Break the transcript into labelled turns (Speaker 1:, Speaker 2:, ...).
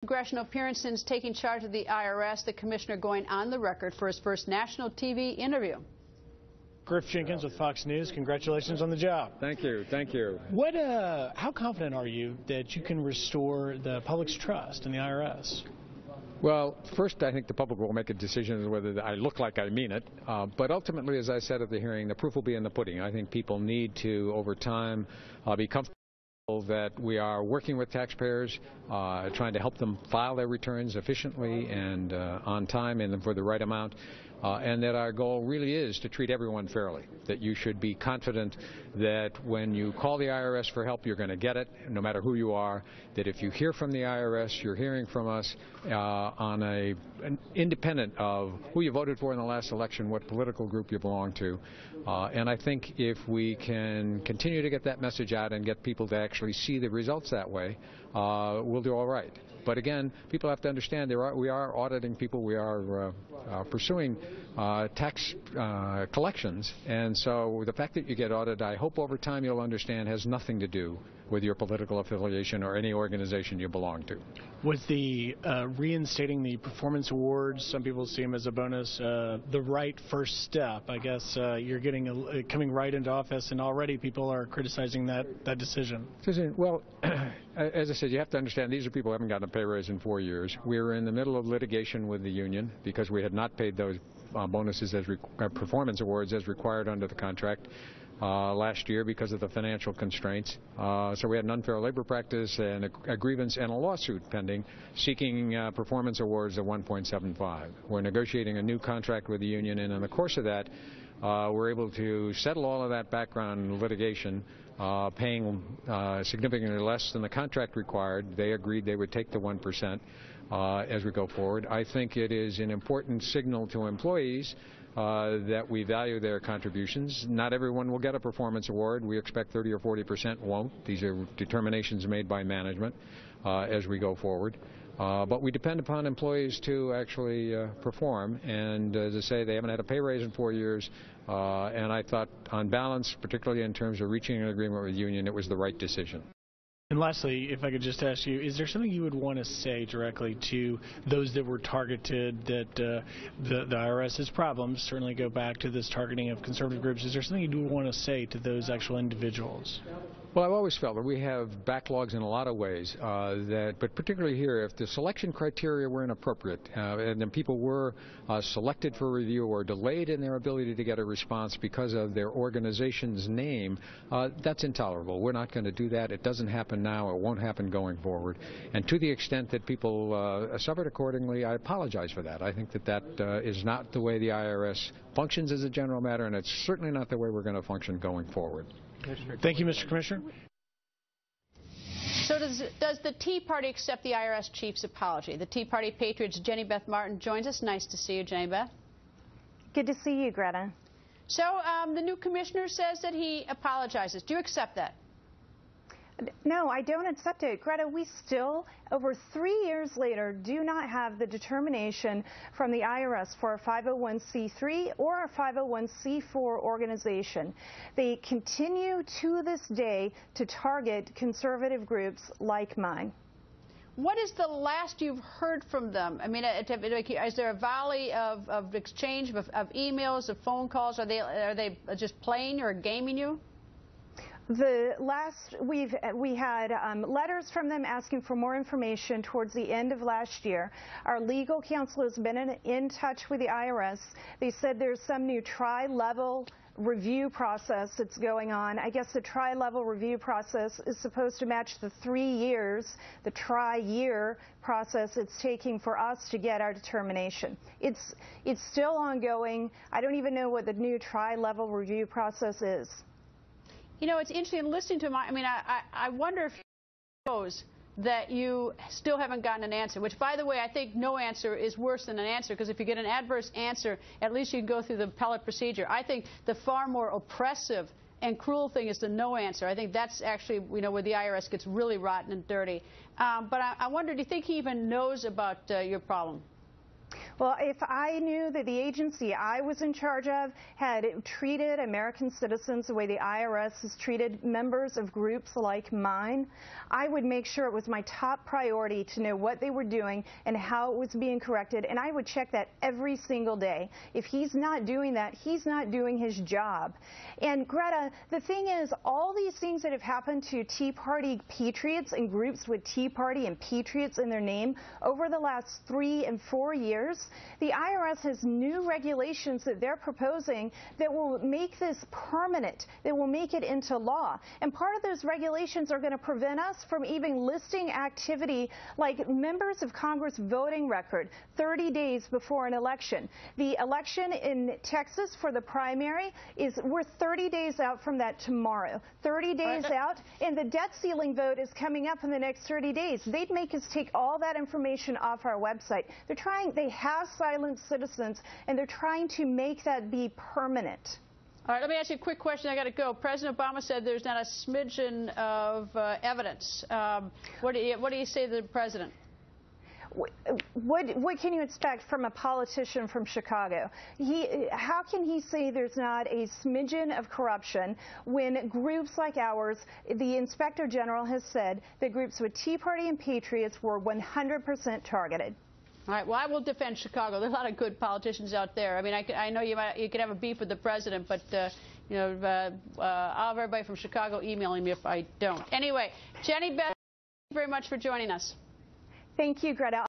Speaker 1: Congressional appearance since taking charge of the IRS, the commissioner going on the record for his first national TV interview.
Speaker 2: Griff Jenkins with Fox News. Congratulations on the job.
Speaker 3: Thank you. Thank you.
Speaker 2: How confident are you that you can restore the public's trust in the IRS?
Speaker 3: Well, first, I think the public will make a decision as whether I look like I mean it. But ultimately, as I said at the hearing, the proof will be in the pudding. I think people need to, over time, be comfortable that we are working with taxpayers, trying to help them file their returns efficiently and on time and for the right amount, and that our goal really is to treat everyone fairly, that you should be confident that when you call the IRS for help, you're going to get it, no matter who you are, that if you hear from the IRS, you're hearing from us independent of who you voted for in the last election, what political group you belong to. And I think if we can continue to get that message out and get people to actually see the results that way, we'll do all right. But again, people have to understand we are auditing people. We are pursuing tax collections. And so the fact that you get audited, I hope over time you'll understand, has nothing to do with your political affiliation or any organization you belong to.
Speaker 2: Was the reinstating the performance awards, some people see them as a bonus, the right first step? I guess you're coming right into office, and already people are criticizing that decision.
Speaker 3: Well, as I said, you have to understand these are people who haven't gotten a pay raise in 4 years. We were in the middle of litigation with the union because we had not paid those bonuses as performance awards as required under the contract last year because of the financial constraints. So we had an unfair labor practice and a grievance and a lawsuit pending seeking performance awards of 1.75. We're negotiating a new contract with the union, and in the course of that, we're able to settle all of that background litigation, paying significantly less than the contract required. They agreed they would take the 1% as we go forward. I think it is an important signal to employees that we value their contributions. Not everyone will get a performance award. We expect 30 or 40% won't. These are determinations made by management as we go forward. But we depend upon employees to actually perform. And as I say, they haven't had a pay raise in 4 years. And I thought, on balance, particularly in terms of reaching an agreement with the union, it was the right decision.
Speaker 2: And lastly, if I could just ask you, is there something you would want to say directly to those that were targeted, that the IRS's problems certainly go back to this targeting of conservative groups? Is there something you would want to say to those actual individuals?
Speaker 3: Well, I've always felt that we have backlogs in a lot of ways, but particularly here, if the selection criteria were inappropriate and then people were selected for review or delayed in their ability to get a response because of their organization's name, that's intolerable. We're not going to do that. It doesn't happen now. It won't happen going forward. And to the extent that people suffered accordingly, I apologize for that. I think that is not the way the IRS functions as a general matter, and it's certainly not the way we're going to function going forward.
Speaker 2: Thank you, Mr. Commissioner.
Speaker 1: So does the Tea Party accept the IRS chief's apology? The Tea Party Patriots' Jenny Beth Martin joins us. Nice to see you, Jenny Beth.
Speaker 4: Good to see you, Greta.
Speaker 1: So the new commissioner says that he apologizes. Do you accept that?
Speaker 4: No, I don't accept it. Greta, we still, over 3 years later, do not have the determination from the IRS for a 501c3 or a 501c4 organization. They continue to this day to target conservative groups like mine.
Speaker 1: What is the last you've heard from them? I mean, is there a volley of exchange of emails, of phone calls? Are they just playing or gaming you?
Speaker 4: The last we had letters from them asking for more information towards the end of last year. Our legal counsel has been in touch with the IRS. They said there's some new tri-level review process that's going on. I guess the tri-level review process is supposed to match the 3 years, the tri-year process it's taking for us to get our determination. It's still ongoing. I don't even know what the new tri-level review process is.
Speaker 1: You know, it's interesting listening to him. I mean, I wonder if he knows that you still haven't gotten an answer, which, by the way, I think no answer is worse than an answer, because if you get an adverse answer, at least you can go through the appellate procedure. I think the far more oppressive and cruel thing is the no answer. I think that's actually, you know, where the IRS gets really rotten and dirty. But I wonder, do you think he even knows about your problem?
Speaker 4: Well, if I knew that the agency I was in charge of had treated American citizens the way the IRS has treated members of groups like mine, I would make sure it was my top priority to know what they were doing and how it was being corrected, and I would check that every single day. If he's not doing that, he's not doing his job. And Greta, the thing is, all these things that have happened to Tea Party patriots and groups with Tea Party and patriots in their name over the last 3 and 4 years, the IRS has new regulations that they're proposing that will make this permanent, that will make it into law. And part of those regulations are going to prevent us from even listing activity like members of Congress voting record 30 days before an election. The election in Texas for the primary we're 30 days out from that tomorrow. 30 days out, and the debt ceiling vote is coming up in the next 30 days. They'd make us take all that information off our website. They have silenced citizens, and they're trying to make that be permanent.
Speaker 1: All right, let me ask you a quick question. I got to go. President Obama said there's not a smidgen of evidence. What do you say to the president?
Speaker 4: What can you expect from a politician from Chicago? How can he say there's not a smidgen of corruption when groups like ours, the Inspector General has said that groups with Tea Party and Patriots were 100% targeted?
Speaker 1: All right. Well, I will defend Chicago. There are a lot of good politicians out there. I mean, I know you could have a beef with the president, but you know, I'll have everybody from Chicago emailing me if I don't. Anyway, Jenny, Beth, thank you very much for joining us.
Speaker 4: Thank you, Greta.